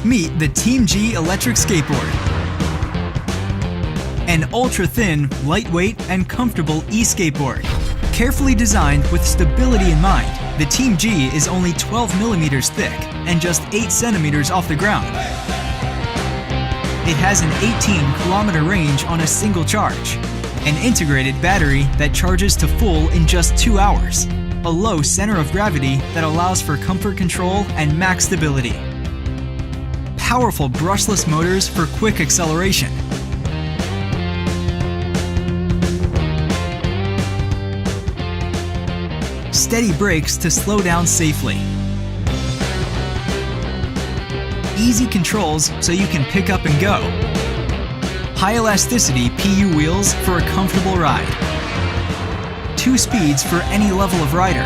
Meet the Teamgee electric skateboard. An ultra-thin, lightweight, and comfortable e-skateboard. Carefully designed with stability in mind, the Teamgee is only 12 millimeters thick and just 8 centimeters off the ground. It has an 18-kilometer range on a single charge, an integrated battery that charges to full in just 2 hours, a low center of gravity that allows for comfort control and max stability, powerful brushless motors for quick acceleration, steady brakes to slow down safely, easy controls so you can pick up and go, high elasticity PU wheels for a comfortable ride, 2 speeds for any level of rider,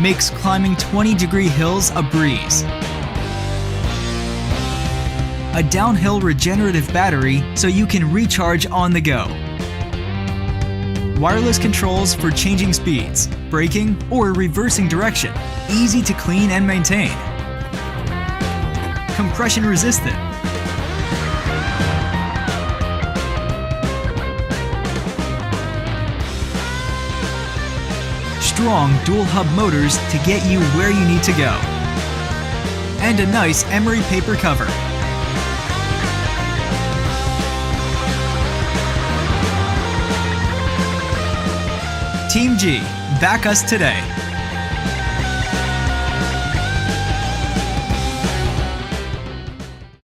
makes climbing 20-degree hills a breeze, a downhill regenerative battery so you can recharge on the go, wireless controls for changing speeds, braking, or reversing direction, easy to clean and maintain, compression resistant, strong dual hub motors to get you where you need to go, and a nice emery paper cover. Teamgee, back us today.